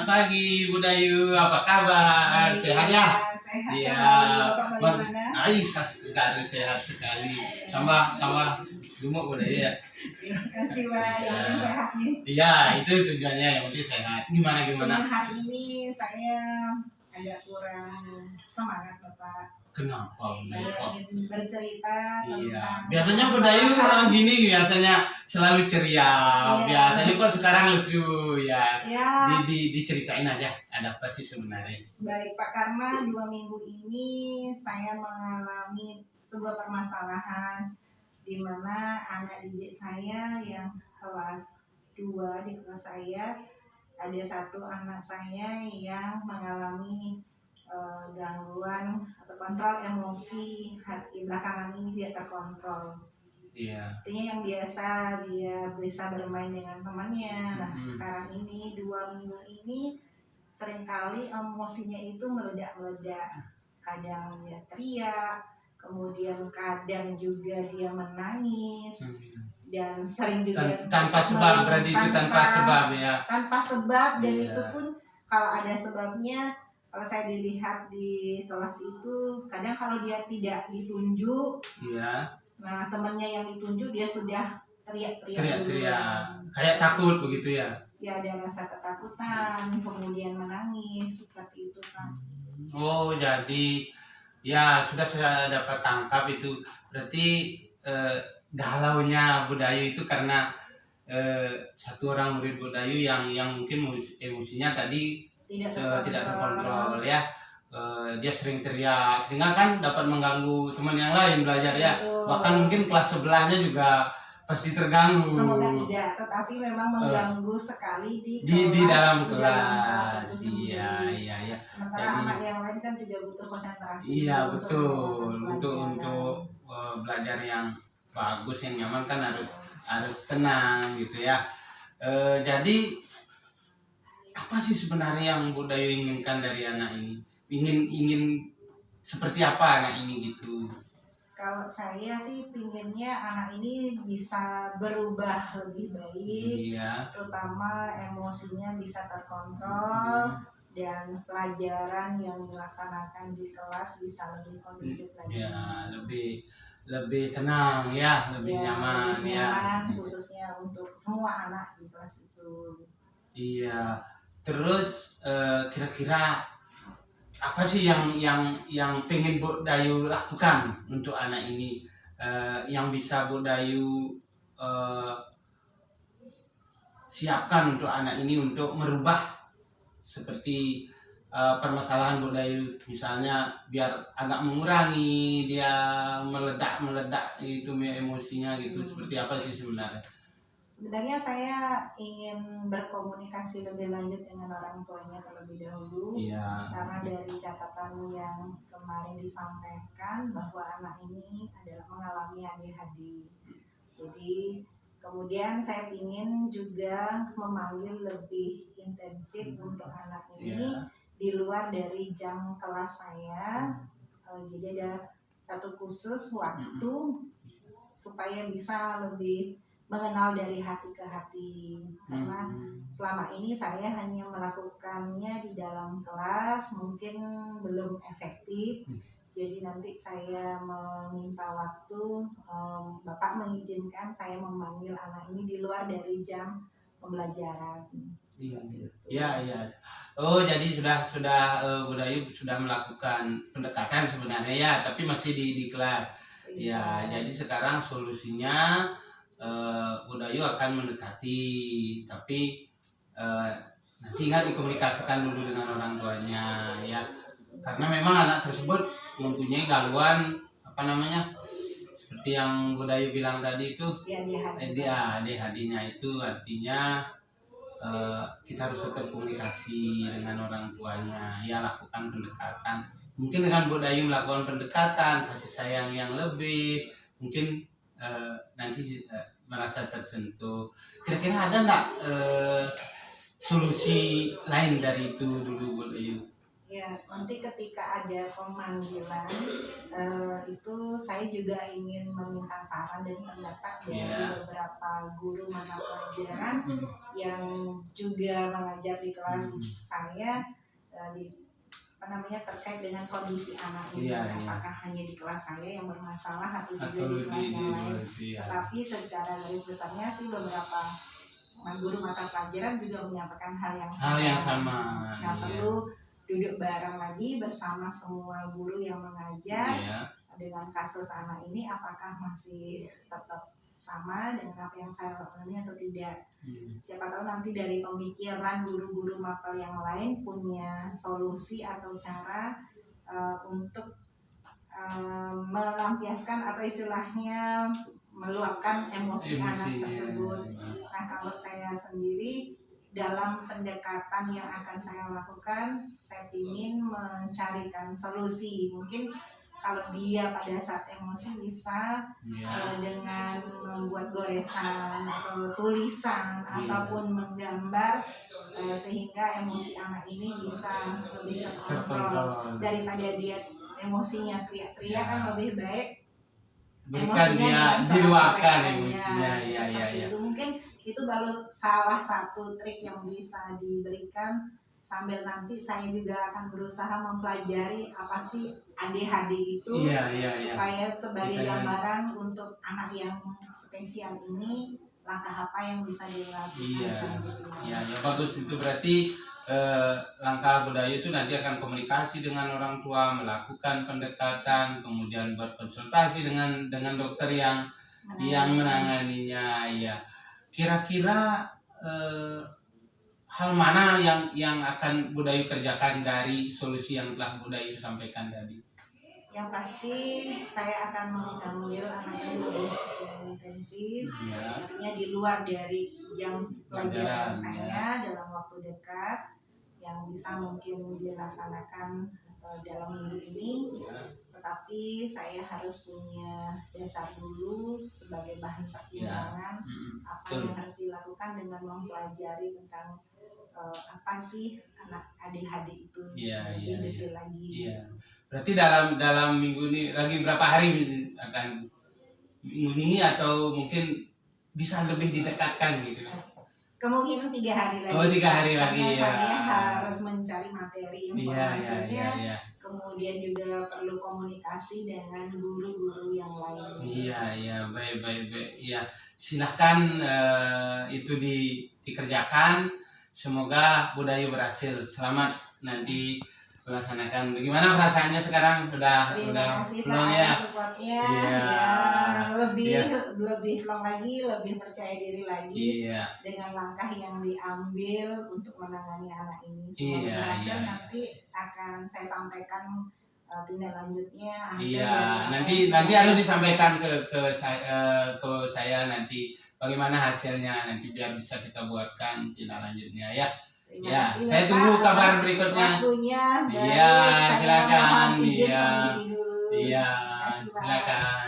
pagi Bu Dayu, apa kabar? Sehat ya? Sehat Iya. selalu. Bapak bagaimana? Sekali sehat sekali. Tambah gemuk Bu Dayu ya. Terima kasih Pak, yang penting sehat nih. Iya, itu tujuannya, yang penting sehat. Gimana? Cuman hari ini saya agak kurang semangat Bapak. Kenapa Bu Dayu? Saya ingin bercerita Iya. tentang Biasanya Bu Dayu gini, biasanya selalu ceria. Iya. Biasanya kok sekarang lucu ya. Ya, Diceritain aja, ada apa sih sebenarnya? baik Pak, karena 2 minggu ini saya mengalami sebuah permasalahan di mana anak didik saya yang kelas 2 di kelas saya, ada satu anak saya yang mengalami gangguan atau kontrol emosi hati belakangan ini dia terkontrol. Iya. Artinya yang biasa dia bisa bermain dengan temannya. Nah, sekarang ini 2 minggu ini seringkali emosinya itu meledak-meledak. Kadang dia teriak, kemudian kadang juga dia menangis, dan sering juga Tanpa sebab, berarti itu tanpa sebab ya. Tanpa sebab, dan Iya. itu pun kalau ada sebabnya. Kalau saya dilihat di kelas itu, kadang kalau dia tidak ditunjuk, Iya. nah temannya yang ditunjuk dia sudah teriak-teriak, Kayak takut begitu ya. Ya, ada rasa ketakutan, kemudian menangis seperti itu kan. Oh, jadi ya sudah saya dapat tangkap itu. Berarti galaunya Bu Dayu itu karena satu orang murid Bu Dayu yang mungkin emosinya tadi tidak terkontrol ya. Dia sering teriak, sehingga kan dapat mengganggu teman yang lain belajar ya. Betul. Bahkan mungkin kelas sebelahnya juga pasti terganggu. Semoga tidak, tetapi memang mengganggu sekali di dalam itu kelas. sendiri. Iya. Sementara Jadi, anak yang lain kan juga butuh konsentrasi. Iya, betul. Untuk Untuk belajar yang bagus, yang nyaman kan harus tenang gitu ya. Jadi apa sih sebenarnya yang Bu Dayu inginkan dari anak ini? Ingin seperti apa anak ini gitu? Kalau saya sih pinginnya anak ini bisa berubah lebih baik, Iya. terutama emosinya bisa terkontrol, dan pelajaran yang dilaksanakan di kelas bisa lebih kondusif lagi. Ya, lebih tenang ya, lebih nyaman lebih ya. nyaman, khususnya untuk semua anak di kelas itu. Iya. Terus kira-kira apa sih yang pengen Bu Dayu lakukan untuk anak ini, yang bisa Bu Dayu siapkan untuk anak ini untuk merubah seperti permasalahan Bu Dayu, misalnya biar agak mengurangi dia meledak itu emosinya gitu. Seperti apa sih sebenarnya? Sebenarnya saya ingin berkomunikasi lebih lanjut dengan orang tuanya terlebih dahulu. Iya. Karena dari catatan yang kemarin disampaikan bahwa anak ini adalah mengalami ADHD. Jadi kemudian saya ingin juga memanggil lebih intensif untuk anak ini di luar dari jam kelas saya. Jadi ada satu khusus waktu supaya bisa lebih mengenal dari hati ke hati, karena selama ini saya hanya melakukannya di dalam kelas, mungkin belum efektif. Jadi nanti saya meminta waktu, Bapak mengizinkan saya memanggil anak ini di luar dari jam pembelajaran. Iya. Oh, jadi sudah Bu Dayu sudah melakukan pendekatan sebenarnya ya, tapi masih di kelas. Ya, jadi sekarang solusinya Bu Dayu akan mendekati, tapi nanti ingat dikomunikasikan dulu dengan orang tuanya ya, karena memang anak tersebut mempunyai gangguan seperti yang Bu Dayu bilang tadi itu, ADHD-nya itu artinya kita harus tetap komunikasi dengan orang tuanya ya, lakukan pendekatan. Mungkin dengan Bu Dayu melakukan pendekatan, kasih sayang yang lebih, mungkin nanti merasa tersentuh. Kira-kira ada nggak solusi lain dari itu dulu Bu Dayu? Ya, nanti ketika ada pemanggilan itu saya juga ingin meminta saran dan pendapat dari Iya. beberapa guru mata pelajaran yang juga mengajar di kelas saya di terkait dengan kondisi anak ini. Iya, iya. Apakah hanya di kelas saya yang bermasalah atau juga Atau di kelas yang lain. iya. Tapi secara garis besarnya sih beberapa guru mata pelajaran juga menyampaikan hal yang sama. Hal yang sama. Nah, Iya. perlu duduk bareng lagi bersama semua guru yang mengajar Iya. dengan kasus anak ini, apakah masih tetap sama dengan apa yang saya lakukan atau tidak. Siapa tahu nanti dari pemikiran guru-guru mapel yang lain punya solusi atau cara untuk melampiaskan atau istilahnya meluapkan emosi anak tersebut. Nah, kalau saya sendiri dalam pendekatan yang akan saya lakukan, saya ingin mencarikan solusi. Mungkin kalau dia pada saat emosi bisa dengan membuat goresan atau tulisan ataupun menggambar sehingga emosi anak ini bisa lebih terkontrol daripada dia emosinya teriak-teriak. Kan lebih baik berikan dia diluapkan emosinya. Itu mungkin itu baru salah satu trik yang bisa diberikan, sambil nanti saya juga akan berusaha mempelajari apa sih ADHD itu supaya sebagai gambaran untuk anak yang spesial ini langkah apa yang bisa dilakukan selanjutnya. Ya bagus, itu berarti langkah budaya itu nanti akan komunikasi dengan orang tua, melakukan pendekatan, kemudian berkonsultasi dengan dokter yang menanganinya. Ya, kira-kira hal mana yang akan Budayu kerjakan dari solusi yang telah Budayu sampaikan tadi? Yang pasti saya akan mengambil anak ini dengan intensif, artinya di luar dari jam pelajaran saya dalam waktu dekat, yang bisa mungkin dilaksanakan dalam minggu ini. Tetapi saya harus punya dasar dulu sebagai bahan pertimbangan apa yang harus dilakukan dengan mempelajari tentang apa sih anak ADHD itu lebih detail lagi. Berarti dalam minggu ini lagi berapa hari akan minggu ini, atau mungkin bisa lebih didekatkan gitu? Kemungkinan 3 hari lagi. 3 hari lagi ya. Saya harus mencari materi informasinya. Kemudian juga perlu komunikasi dengan guru-guru yang lain. Iya, baik. Ya, silahkan itu dikerjakan. Semoga Budayu berhasil. Selamat nanti melaksanakan. Bagaimana perasaannya sekarang? Terima kasih Pak supportnya. Lebih plong lagi, lebih percaya diri lagi dengan langkah yang diambil untuk menangani anak ini. Semoga berhasil. Nanti akan saya sampaikan tindak lanjutnya hasil. Nanti harus disampaikan ke saya nanti bagaimana hasilnya, nanti biar bisa kita buatkan tindak lanjutnya ya. Saya tunggu kabar berikutnya. Waktunya. Silakan. Silakan.